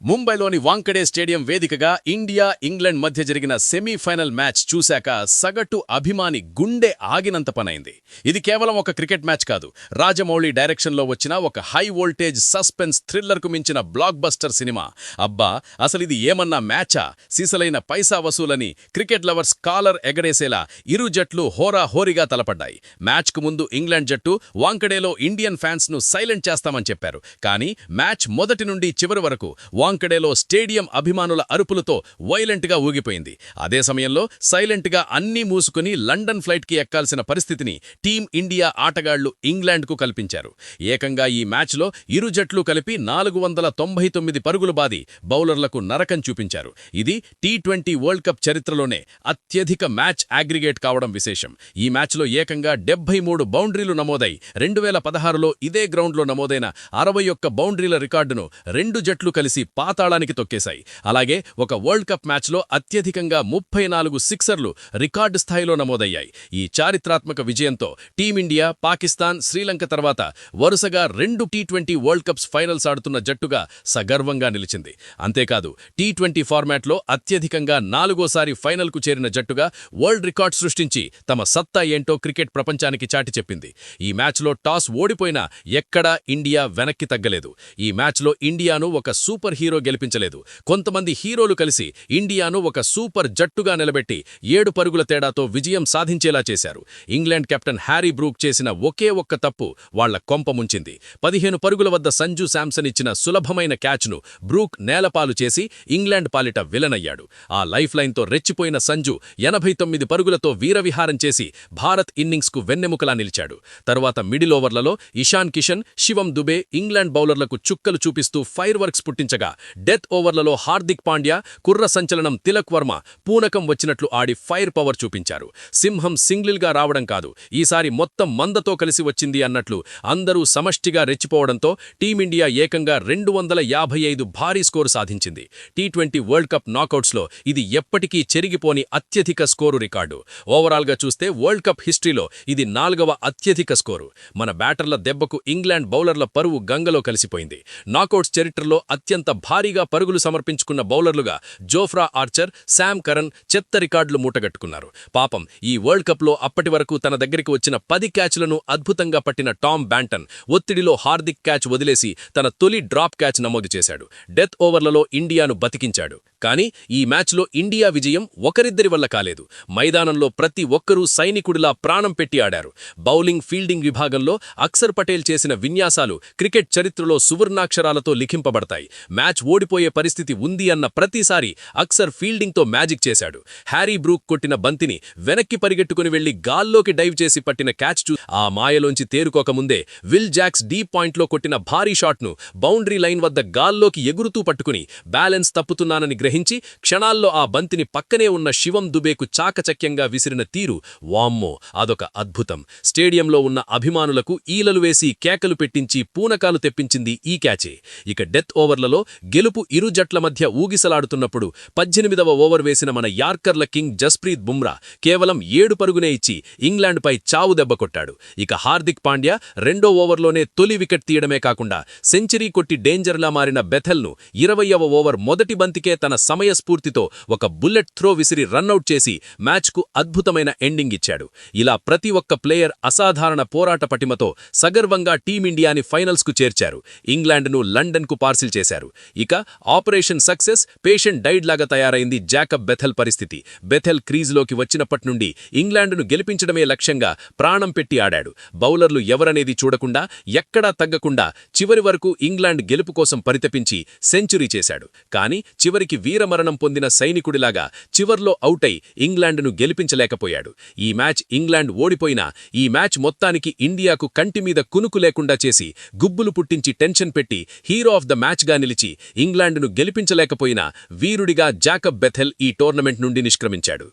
ముంబైలోని వాంకడే స్టేడియం వేదికగా India England మధ్య జరిగిన సెమీఫైనల్ మ్యాచ్ చూశాక సగటు అభిమాని గుండె ఆగినంత పనైంది. ఇది కేవలం ఒక క్రికెట్ మ్యాచ్ కాదు, రాజమౌళి డైరెక్షన్లో వచ్చిన ఒక హై వోల్టేజ్ సస్పెన్స్ థ్రిల్లర్కు మించిన బ్లాక్ బస్టర్ సినిమా. అబ్బా, అసలిది ఏమన్నా మ్యాచా, సీసలైన పైసా వసూలని క్రికెట్ లవర్స్ కాలర్ ఎగరేసేలా ఇరు జట్లు హోరాహోరీగా తలపడ్డాయి. మ్యాచ్కు ముందు ఇంగ్లాండ్ జట్టు వాంకడేలో ఇండియన్ ఫ్యాన్స్ను సైలెంట్ చేస్తామని చెప్పారు. కానీ మ్యాచ్ మొదటి నుండి చివరి వరకు వాంకడేలో స్టేడియం అభిమానుల అరుపులతో వైలెంట్గా ఊగిపోయింది. అదే సమయంలో సైలెంట్గా అన్నీ మూసుకుని లండన్ ఫ్లైట్కి ఎక్కాల్సిన పరిస్థితిని టీం ఇండియా ఆటగాళ్లు ఇంగ్లాండ్కు కల్పించారు. ఏకంగా ఈ మ్యాచ్లో ఇరు జట్లు కలిపి 499 పరుగులు బాది బౌలర్లకు నరకం చూపించారు. ఇది టీ20 వరల్డ్ కప్ చరిత్రలోనే అత్యధిక మ్యాచ్ అగ్రిగేట్ కావడం విశేషం. ఈ మ్యాచ్లో ఏకంగా 73 బౌండరీలు నమోదై 2016లో ఇదే గ్రౌండ్లో నమోదైన 61 బౌండరీల రికార్డును రెండు జట్లు కలిసి పాతాళానికి తొక్కేశాయి. అలాగే ఒక వరల్డ్ కప్ మ్యాచ్లో అత్యధికంగా 34 సిక్సర్లు రికార్డు స్థాయిలో నమోదయ్యాయి. ఈ చారిత్రాత్మక విజయంతో టీమిండియా, పాకిస్తాన్, శ్రీలంక తర్వాత వరుసగా 2 టీ20 వరల్డ్ కప్స్ ఫైనల్స్ ఆడుతున్న జట్టుగా సగర్వంగా నిలిచింది. అంతేకాదు, టీ20 ఫార్మాట్లో అత్యధికంగా 4వసారి ఫైనల్కు చేరిన జట్టుగా వరల్డ్ రికార్డ్ సృష్టించి తమ సత్తా ఏంటో క్రికెట్ ప్రపంచానికి చాటి చెప్పింది. ఈ మ్యాచ్లో టాస్ ఓడిపోయినా ఎక్కడా ఇండియా వెనక్కి తగ్గలేదు. ఈ మ్యాచ్లో ఇండియాను ఒక సూపర్ హీరో గెలిపించలేదు. కొంతమంది హీరోలు కలిసి ఇండియాను ఒక సూపర్ జట్టుగా నిలబెట్టి 7 పరుగుల తేడాతో విజయం సాధించేలా చేశారు. ఇంగ్లాండ్ కెప్టెన్ హ్యారీ బ్రూక్ చేసిన ఒకే ఒక్క తప్పు వాళ్ల కొంప ముంచింది. 15 పరుగుల వద్ద సంజు శాంసన్ ఇచ్చిన సులభమైన క్యాచ్ను బ్రూక్ నేలపాలు చేసి ఇంగ్లాండ్ పాలిట విలనయ్యాడు. ఆ లైఫ్ లైన్తో రెచ్చిపోయిన సంజు 89 పరుగులతో వీరవిహారం చేసి భారత్ ఇన్నింగ్స్కు వెన్నెముకలా నిలిచాడు. తరువాత మిడిల్ ఓవర్లలో ఇషాన్ కిషన్, శివం దుబే ఇంగ్లాండ్ బౌలర్లకు చుక్కలు చూపిస్తూ ఫైర్ వర్క్స్ పుట్టించగా, డెత్ ఓవర్లలో హార్దిక్ పాండ్యా, కుర్ర సంచలనం తిలక్ వర్మ పూనకం వచ్చినట్లు ఆడి ఫైర్ పవర్ చూపించారు. సింహం సింగిల్గా రావడం కాదు, ఈసారి మొత్తం మందతో కలిసి వచ్చింది అన్నట్లు అందరూ సమష్టిగా రెచ్చిపోవడంతో టీమిండియా ఏకంగా 255 భారీ స్కోరు సాధించింది. టీ20 వరల్డ్ కప్ నాకౌట్స్లో ఇది ఎప్పటికీ చెరిగిపోని అత్యధిక స్కోరు రికార్డు. ఓవరాల్గా చూస్తే వరల్డ్ కప్ హిస్టరీలో ఇది 4వ అత్యధిక స్కోరు. మన బ్యాటర్ల దెబ్బకు ఇంగ్లాండ్ బౌలర్ల పరువు గంగలో కలిసిపోయింది. నాకౌట్స్ చరిత్రలో అత్యంత భారీగా పరుగులు సమర్పించుకున్న బౌలర్లుగా జోఫ్రా ఆర్చర్, శామ్ కరన్ చెత్త రికార్డులు మూటగట్టుకున్నారు. పాపం, ఈ వరల్డ్ కప్లో అప్పటి వరకు తన దగ్గరికి వచ్చిన 10 క్యాచ్లను అద్భుతంగా పట్టిన టామ్ బ్యాంటన్ ఒత్తిడిలో హార్దిక్ క్యాచ్ వదిలేసి తన తొలి డ్రాప్ క్యాచ్ నమోదు చేశాడు. డెత్ ఓవర్లలో ఇండియాను బతికించాడు. కానీ ఈ మ్యాచ్లో ఇండియా విజయం ఒకరిద్దరి వల్ల కాలేదు. మైదానంలో ప్రతి ఒక్కరూ సైనికుడిలా ప్రాణం పెట్టి ఆడారు. బౌలింగ్, ఫీల్డింగ్ విభాగంలో అక్సర్ పటేల్ చేసిన విన్యాసాలు క్రికెట్ చరిత్రలో సువర్ణాక్షరాలతో లిఖింపబడతాయి. మ్యాచ్ ఓడిపోయే పరిస్థితి ఉంది అన్న ప్రతిసారి అక్సర్ ఫీల్డింగ్తో మ్యాజిక్ చేశాడు. హ్యారీ బ్రూక్ కొట్టిన బంతిని వెనక్కి పరిగెట్టుకుని వెళ్లి గాల్లోకి డైవ్ చేసి పట్టిన క్యాచ్ ఆ మాయలోంచి తేరుకోకముందే విల్ జాక్స్ డీప్ పాయింట్లో కొట్టిన భారీ షాట్ను బౌండరీ లైన్ వద్ద గాల్లోకి ఎగురుతూ పట్టుకుని బ్యాలెన్స్ తప్పుతున్నానని గ్రహించి క్షణాల్లో ఆ బంతిని పక్కనే ఉన్న శివం దుబేకు చాకచక్యంగా విసిరిన తీరు, వామ్మో, అదొక అద్భుతం. స్టేడియంలో ఉన్న అభిమానులకు ఈలలు వేసి కేకలు పెట్టించి పూనకాలు తెప్పించింది ఈ క్యాచే. ఇక డెత్ ఓవర్లలో గెలుపు ఇరు జట్ల మధ్య ఊగిసలాడుతున్నప్పుడు 18వ ఓవర్ వేసిన మన యార్కర్ల కింగ్ జస్ప్రీత్ బుమ్రా కేవలం 7 పరుగునే ఇచ్చి ఇంగ్లాండ్పై చావు దెబ్బ కొట్టాడు. ఇక హార్దిక్ పాండ్యా 2వ ఓవర్లోనే తొలి వికెట్ తీయడమే కాకుండా సెంచరీ కొట్టి డేంజర్లా మారిన బెథెల్ను 20వ ఓవర్ మొదటి బంతికే తన సమయస్ఫూర్తితో ఒక బుల్లెట్ త్రో విసిరి రన్అట్ చేసి మ్యాచ్కు అద్భుతమైన ఎండింగ్ ఇచ్చాడు. ఇలా ప్రతి ఒక్క ప్లేయర్ అసాధారణ పోరాట పటిమతో సగర్వంగా టీమిండియాని ఫైనల్స్కు చేర్చారు. ఇంగ్లాండ్ను లండన్కు పార్సిల్ చేశారు. ఇక ఆపరేషన్ సక్సెస్, పేషెంట్ డైడ్ లాగా తయారైంది జాకబ్ బెథెల్ పరిస్థితి. బెథెల్ క్రీజ్లోకి వచ్చినప్పటి నుండి ఇంగ్లాండ్ను గెలిపించడమే లక్ష్యంగా ప్రాణం పెట్టి ఆడాడు. బౌలర్లు ఎవరనేది చూడకుండా, ఎక్కడా తగ్గకుండా చివరి వరకు ఇంగ్లాండ్ గెలుపు కోసం పరితపించి సెంచురీ చేశాడు. కానీ చివరికి వీరమరణం పొందిన సైనికుడిలాగా చివర్లో అవుటై ఇంగ్లాండ్ను గెలిపించలేకపోయాడు. ఈ మ్యాచ్ ఇంగ్లాండ్ ఓడిపోయినా ఈ మ్యాచ్ మొత్తానికి ఇండియాకు కంటిమీద కునుకు లేకుండా చేసి, గుబ్బులు పుట్టించి టెన్షన్ పెట్టి హీరో ఆఫ్ ద మ్యాచ్గా నిలిచి ఇంగ్లాండ్ను గెలిపించలేకపోయినా వీరుడిగా జాకబ్ బెథెల్ ఈ టోర్నమెంట్ నుండి నిష్క్రమించాడు.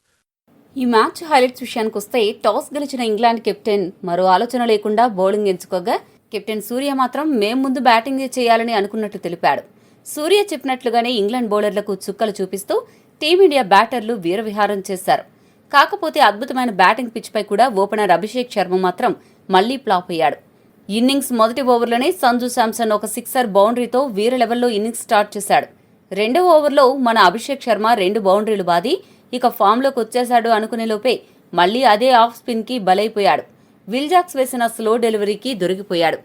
ఈ మ్యాచ్ హైలైట్స్ విషయానికొస్తే, టాస్ గెలిచిన ఇంగ్లాండ్ కెప్టెన్ మరో ఆలోచన లేకుండా బౌలింగ్ ఎంచుకోగా, కెప్టెన్ సూర్య మాత్రం మేం ముందు బ్యాటింగే చేయాలని అనుకున్నట్టు తెలిపాడు. సూర్య చెప్పినట్లుగానే ఇంగ్లాండ్ బౌలర్లకు చుక్కలు చూపిస్తూ టీమిండియా బ్యాటర్లు వీరవిహారం చేశారు. కాకపోతే అద్భుతమైన బ్యాటింగ్ పిచ్పై కూడా ఓపెనర్ అభిషేక్ శర్మ మాత్రం మళ్లీ ఫ్లాప్ అయ్యాడు. ఇన్నింగ్స్ మొదటి ఓవర్లోనే సంజు శాంసన్ ఒక సిక్సర్ బౌండరీతో వీర లెవెల్లో ఇన్నింగ్స్ స్టార్ట్ చేశాడు. రెండో ఓవర్లో మన అభిషేక్ శర్మ 2 బౌండరీలు బాది ఇక ఫామ్లోకి వచ్చేశాడు అనుకునే లోపే మళ్లీ అదే ఆఫ్ స్పిన్కి బలైపోయాడు. విల్జాక్స్ వేసిన స్లో డెలివరీకి దొరికిపోయాడు.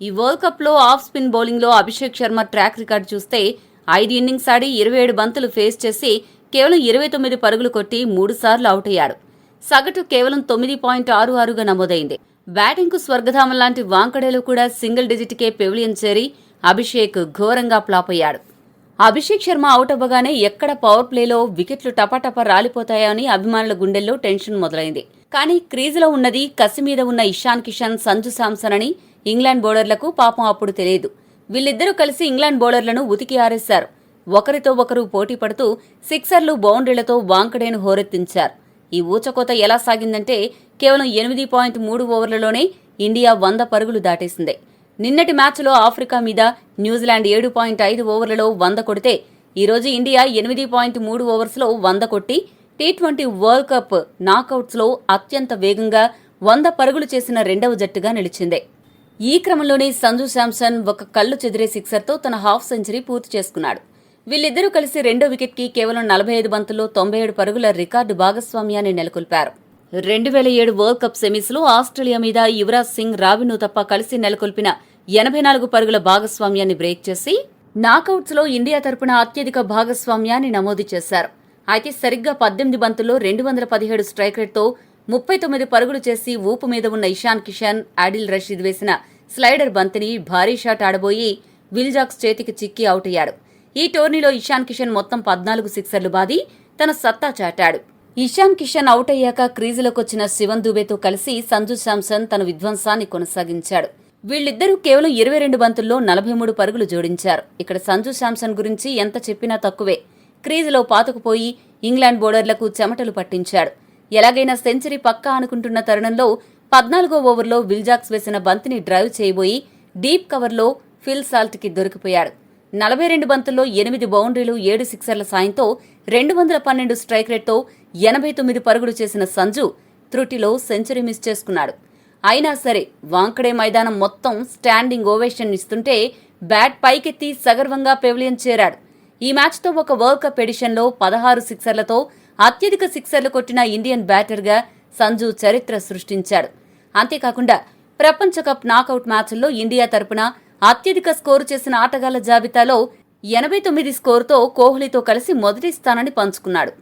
ఈ వరల్డ్ కప్లో ఆఫ్ స్పిన్ బౌలింగ్లో అభిషేక్ శర్మ ట్రాక్ రికార్డు చూస్తే 5 ఇన్నింగ్స్ ఆడి 27 బంతులు ఫేస్ చేసి కేవలం 29 పరుగులు కొట్టి 3 సార్లు అవుట్ అయ్యాడు. సగటు కేవలం 9.66గా నమోదైంది. బ్యాటింగ్కు స్వర్గధామం లాంటి వాంకడేలో కూడా సింగిల్ డిజిట్కే పెవిలియన్ చేరి అభిషేక్ ఘోరంగా ఫ్లాప్ అయ్యాడు. అభిషేక్ శర్మ అవుట్ అవ్వగానే ఎక్కడ పవర్ ప్లేలో వికెట్లు టపాటపా రాలిపోతాయని అభిమానుల గుండెల్లో టెన్షన్ మొదలైంది. కానీ క్రీజులో ఉన్నది కసి మీద ఉన్న ఇషాన్ కిషన్, సంజు శాంసన్ అని ఇంగ్లాండ్ బౌలర్లకు పాపం అప్పుడు తెలియదు. వీళ్ళిద్దరూ కలిసి ఇంగ్లాండ్ బౌలర్లను ఉతికి ఆరేశారు. ఒకరితో ఒకరు పోటీ పడుతూ సిక్సర్లు, బౌండరీలతో వాంకడేను హోరెత్తించారు. ఈ ఊచకోత ఎలా సాగిందంటే కేవలం 8.3 ఓవర్లలోనే ఇండియా 100 పరుగులు దాటేసింది. నిన్నటి మ్యాచ్లో ఆఫ్రికా మీద న్యూజిలాండ్ 7.5 ఓవర్లలో 100 కొడితే ఈరోజు ఇండియా 8.3 ఓవర్స్లో 100 కొట్టి T20 వరల్డ్ కప్ నాకౌట్స్లో అత్యంత వేగంగా 100 పరుగులు చేసిన రెండవ జట్టుగా నిలిచింది. ఈ క్రమంలోనే సంజు శాంసన్ ఒక కళ్లు చెదిరే సిక్సర్తో తన హాఫ్ సెంచరీ పూర్తి చేసుకున్నాడు. వీళ్ళిద్దరూ కలిసి రెండో వికెట్కి కేవలం 45 బంతుల్లో 97 పరుగుల రికార్డు భాగస్వామ్యాన్ని నెలకొల్పారు. 2007 వరల్డ్ కప్ సెమీస్లో ఆస్ట్రేలియా మీద యువరాజ్ సింగ్, రాబిన్ ఉతప్ప కలిసి నెలకొల్పిన 84 పరుగుల భాగస్వామ్యాన్ని బ్రేక్ చేసి నాకౌట్స్లో ఇండియా తరపున అత్యధిక భాగస్వామ్యాన్ని నమోదు చేశారు. అయితే సరిగ్గా 18 బంతుల్లో 217 స్ట్రైక్ రేట్తో 39 పరుగులు చేసి ఊపు మీద ఉన్న ఇషాన్ కిషన్, ఆదిల్ రషీద్ వేసిన స్లైడర్ బంతిని భారీ షాట్ ఆడబోయి విల్జాక్స్ చేతికి చిక్కి అవుట్ అయ్యాడు. ఈ టోర్నీలో ఇషాన్ కిషన్ మొత్తం 14 సిక్సర్లు బాది తన సత్తా చాటాడు. ఇషాన్ కిషన్ అవుట్ అయ్యాక క్రీజులోకొచ్చిన శివన్ దుబేతో కలిసి సంజు శాంసన్ తన విధ్వంసాన్ని కొనసాగించాడు. వీళ్ళిద్దరూ కేవలం 22 బంతుల్లో 43 పరుగులు జోడించారు. ఇక్కడ సంజు శాంసన్ గురించి ఎంత చెప్పినా తక్కువే. క్రీజులో పాతుకుపోయి ఇంగ్లాండ్ బౌలర్లకు చెమటలు పట్టించాడు. ఎలాగైనా సెంచరీ పక్కా అనుకుంటున్న తరుణంలో 14వ ఓవర్లో విల్జాక్స్ వేసిన బంతిని డ్రైవ్ చేయబోయి డీప్ కవర్లో ఫిల్ సాల్ట్కి దొరికిపోయాడు. 42 బంతుల్లో 8 బౌండరీలు, 7 సిక్సర్ల సాయంతో 212 స్ట్రైక్ రేట్తో 89 పరుగులు చేసిన సంజు త్రుటిలో సెంచరీ మిస్ చేసుకున్నాడు. అయినా సరే వాంకడే మైదానం మొత్తం స్టాండింగ్ ఓవేషన్ ఇస్తుంటే బ్యాట్ పైకెత్తి సగర్వంగా పెవిలియన్ చేరాడు. ఈ మ్యాచ్తో ఒక వరల్డ్ కప్ ఎడిషన్లో 16 సిక్సర్లతో అత్యధిక సిక్సర్లు కొట్టిన ఇండియన్ బ్యాటర్గా సంజు చరిత్ర సృష్టించాడు. అంతేకాకుండా ప్రపంచ కప్ నాకౌట్ మ్యాచ్ల్లో ఇండియా తరపున అత్యధిక స్కోరు చేసిన ఆటగాళ్ల జాబితాలో 89 స్కోరుతో కోహ్లీతో కలిసి మొదటి స్థానాన్ని పంచుకున్నాడు.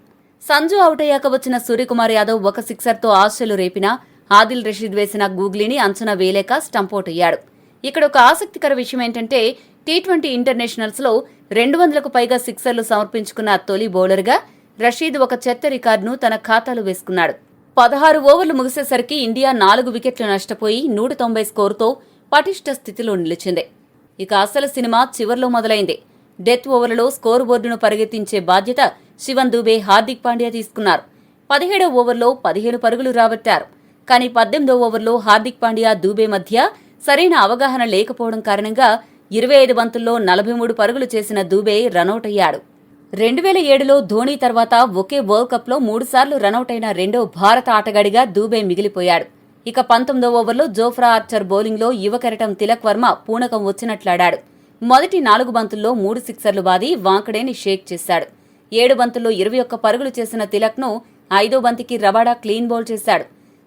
సంజు అవుట్ అయ్యాక వచ్చిన సూర్యకుమార్ యాదవ్ ఒక సిక్సర్తో ఆశలు రేపినా ఆదిల్ రషీద్ వేసిన గూగ్లీని అంచనా వేయలేక స్టంపౌట్ అయ్యాడు. ఇక్కడ ఒక ఆసక్తికర విషయం ఏంటంటే T20 ఇంటర్నేషనల్స్లో 200కు పైగా సిక్సర్లు సమర్పించుకున్న తొలి బౌలర్గా రషీద్ ఒక చెత్త రికార్డును తన ఖాతాలో వేసుకున్నాడు. 16 ఓవర్లు ముగిసేసరికి ఇండియా 4 వికెట్లు నష్టపోయి 190 స్కోరుతో పటిష్ట స్థితిలో నిలిచింది. ఇక అసలు సినిమా చివర్లో మొదలైంది. డెత్ ఓవర్లలో స్కోరు బోర్డును పరిగెత్తించే బాధ్యత శివన్ దుబే, హార్దిక్ పాండ్యా తీసుకున్నారు. 17వ ఓవర్లో 15 పరుగులు రాబట్టారు. కానీ 18వ ఓవర్లో హార్దిక్ పాండ్యా, దుబే మధ్య సరైన అవగాహన లేకపోవడం కారణంగా 25 బంతుల్లో 43 పరుగులు చేసిన దుబే రనౌట్ అయ్యాడు. 2007లో ధోనీ తర్వాత ఒకే వరల్డ్ కప్లో 3 సార్లు రనౌట్ అయిన రెండో భారత ఆటగాడిగా దుబే మిగిలిపోయాడు. ఇక 19వ ఓవర్లో జోఫ్రా ఆర్చర్ బౌలింగ్లో యువ కెరటం తిలక్ వర్మ పూనకం వచ్చినట్లాడాడు. మొదటి 4 బంతుల్లో 3 సిక్సర్లు బాది వాంకడేని షేక్ చేశాడు. 7 బంతుల్లో 21 పరుగులు చేసిన తిలక్ను 5వ బంతికి రబాడా క్లీన్ బౌల్ చేశాడు.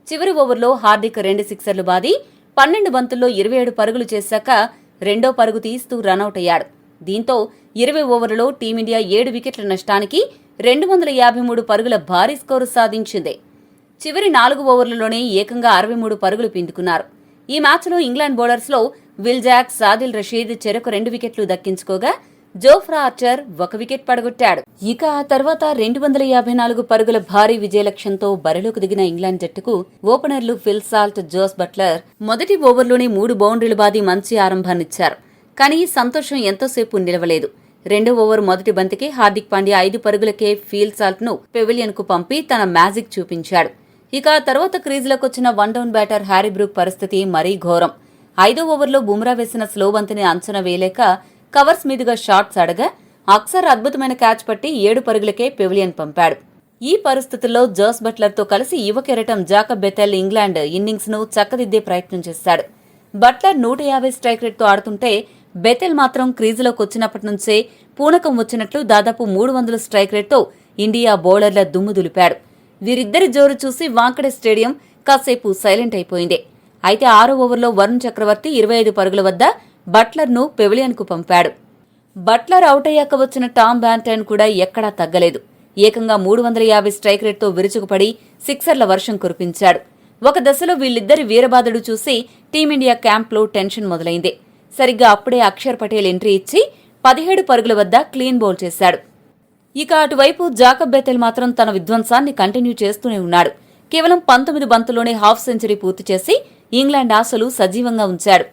చివరి ఓవర్లో హార్దిక్ 2 సిక్సర్లు బాది 12 బంతుల్లో 27 పరుగులు చేశాక రెండో పరుగు తీస్తూ రనౌట్ అయ్యాడు. దీంతో 20 ఓవర్లలో టీమిండియా 7 వికెట్ల నష్టానికి 253 పరుగుల భారీ స్కోరు సాధించింది. చివరి 4 ఓవర్లలోనే ఏకంగా 63 పరుగులు పిండుకున్నారు. ఈ మ్యాచ్లో ఇంగ్లాండ్ బౌలర్స్లో విల్జాక్స్, ఆదిల్ రషీద్ చెరకు 2 వికెట్లు దక్కించుకోగా జోఫ్రా ఆర్చర్ 1 వికెట్ పడగొట్టాడు. ఇక ఆ తర్వాత 254 పరుగుల భారీ విజయ లక్ష్యంతో బరిలోకి దిగిన ఇంగ్లాండ్ జట్టుకు ఓపెనర్లు ఫిల్ సాల్ట్, జోస్ బట్లర్ మొదటి ఓవర్లోనే 3 బౌండరీలు బాది మంచి ఆరంభాన్నిచ్చారు. కానీ ఈ సంతోషం ఎంతోసేపు నిలవలేదు. 2వ ఓవర్ మొదటి బంతికి హార్దిక్ పాండ్యా 5 పరుగులకే ఫీల్ సాల్ట్ ను పెవిలియన్ కు పంపి తన మ్యాజిక్ చూపించాడు. ఇక ఆ తర్వాత క్రీజులోకొచ్చిన 1 డౌన్ బ్యాటర్ హ్యారీ బ్రూక్ పరిస్థితి మరీ ఘోరం. 5వ ఓవర్లో బుమ్రా వేసిన స్లో బంతిని అంచనా వేయలేక కవర్స్ మీదుగా షాట్స్ ఆడగా అక్సర్ అద్భుతమైన క్యాచ్ పట్టి 7 పరుగులకే పెవిలియన్ పంపాడు. ఈ పరిస్థితుల్లో జోస్ బట్లర్తో కలిసి యువ కెరటం జాకబ్ బెథెల్ ఇంగ్లాండ్ ఇన్నింగ్స్ ను చక్కదిద్దే ప్రయత్నం చేశాడు. బట్లర్ 150 స్ట్రైక్ రేట్తో ఆడుతుంటే బెతెల్ మాత్రం క్రీజులోకి వచ్చినప్పటి నుంచే పూనకం వచ్చినట్లు దాదాపు 300 స్ట్రైక్ రేట్తో ఇండియా బౌలర్ల దుమ్ము దులిపాడు. వీరిద్దరి జోరు చూసి వాంకడే స్టేడియం కాసేపు సైలెంట్ అయిపోయింది. అయితే 6వ ఓవర్లో వరుణ్ చక్రవర్తి 25 పరుగుల వద్ద బట్లర్ను పెవిలియన్కు పంపాడు. బట్లర్ అవుట్ అయ్యాక వచ్చిన టామ్ బ్యాంటన్ కూడా ఎక్కడా తగ్గలేదు. ఏకంగా 350 స్ట్రైక్ రేట్తో విరుచుకుపడి సిక్సర్ల వర్షం కురిపించాడు. ఒక దశలో వీళ్ళిద్దరి వీరబాదుడు చూసి టీమిండియా క్యాంప్లో టెన్షన్ మొదలైంది. సరిగ్గా అప్పుడే అక్షర్ పటేల్ ఎంట్రీ ఇచ్చి 17 పరుగుల వద్ద క్లీన్ బౌల్ చేశాడు. ఇక అటువైపు జాకబ్ బెతెల్ మాత్రం తన విధ్వంసాన్ని కంటిన్యూ చేస్తూనే ఉన్నాడు. కేవలం 19 బంతుల్లోనే హాఫ్ సెంచరీ పూర్తి చేసి ఇంగ్లాండ్ ఆశలు సజీవంగా ఉంచాడు.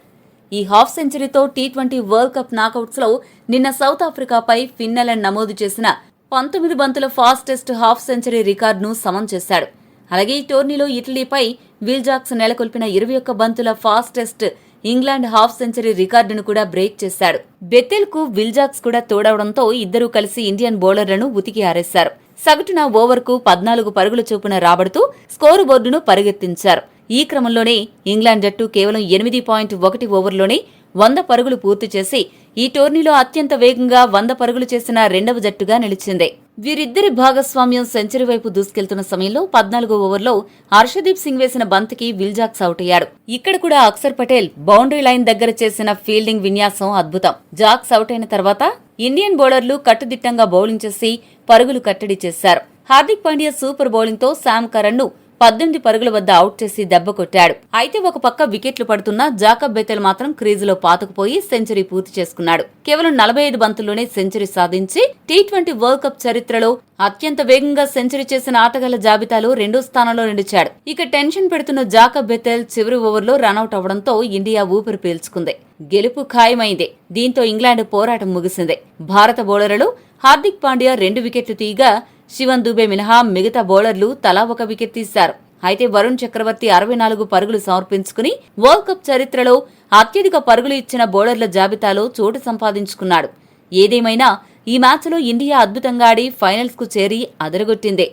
ఈ హాఫ్ సెంచరీతో టీ20 వరల్డ్ కప్ నాకౌట్స్లో నిన్న సౌత్ ఆఫ్రికాపై ఫిన్నెలన్ నమోదు చేసిన 19 బంతుల ఫాస్టెస్ట్ హాఫ్ సెంచరీ రికార్డును సమం చేశాడు. అలాగే ఈ టోర్నీలో ఇటలీపై విల్జాక్స్ నెలకొల్పిన 21 బంతుల ఫాస్టెస్ట్ ఇంగ్లాండ్ హాఫ్ సెంచరీ రికార్డును కూడా బ్రేక్ చేశాడు. బెతెల్కు విల్జాక్స్ కూడా తోడవడంతో ఇద్దరూ కలిసి ఇండియన్ బౌలర్లను ఉతికి ఆరేశారు. సగటున ఓవర్కు 14 పరుగుల చొప్పున రాబడుతూ స్కోరు బోర్డును పరిగెత్తించారు. ఈ క్రమంలోనే ఇంగ్లాండ్ జట్టు కేవలం 8.1 ఓవర్లోనే 100 పరుగులు పూర్తి చేసి ఈ టోర్నీలో అత్యంత వేగంగా 100 పరుగులు చేసిన రెండవ జట్టుగా నిలిచింది. వీరిద్దరి భాగస్వామ్యం సెంచరీ వైపు దూసుకెళ్తున్న సమయంలో 14వ ఓవర్లో హర్షదీప్ సింగ్ వేసిన బంతికి విల్జాక్స్ అవుట్ అయ్యాడు. ఇక్కడ కూడా అక్షర్ పటేల్ బౌండరీ లైన్ దగ్గర చేసిన ఫీల్డింగ్ విన్యాసం అద్భుతం. జాక్స్ అవుట్ అయిన తర్వాత ఇండియన్ బౌలర్లు కట్టుదిట్టంగా బౌలింగ్ చేసి పరుగులు కట్టడి చేశారు. హార్దిక్ పాండ్యా సూపర్ బౌలింగ్తో శామ్ కరణ్ ను 18 పరుగుల వద్ద అవుట్ చేసి దెబ్బ కొట్టాడు. అయితే ఒక పక్క వికెట్లు పడుతున్న జాకబ్ బెతెల్ మాత్రం క్రీజులో పాతుకుపోయి సెంచరీ పూర్తి చేసుకున్నాడు. కేవలం 45 బంతుల్లోనే సెంచరీ సాధించి టీ20 వరల్డ్ కప్ చరిత్రలో అత్యంత వేగంగా సెంచరీ చేసిన ఆటగాళ్ల జాబితాలో 2వ స్థానంలో నిలిచాడు. ఇక టెన్షన్ పెడుతున్న జాకబ్ బెతెల్ చివరి ఓవర్లో రనౌట్ అవడంతో ఇండియా ఊపిరి పీల్చుకుంది. గెలుపు ఖాయమైంది. దీంతో ఇంగ్లాండ్ పోరాటం ముగిసింది. భారత బౌలర్లలో హార్దిక్ పాండ్యా 2 వికెట్లు తీయగా శివన్ దుబే మినహా మిగతా బౌలర్లు తలా ఒక వికెట్ తీశారు. అయితే వరుణ్ చక్రవర్తి 64 పరుగులు సమర్పించుకుని వరల్డ్ కప్ చరిత్రలో అత్యధిక పరుగులు ఇచ్చిన బౌలర్ల జాబితాలో చోటు సంపాదించుకున్నాడు. ఏదేమైనా ఈ మ్యాచ్లో ఇండియా అద్భుతంగా ఆడి ఫైనల్స్కు చేరి అదరగొట్టింది.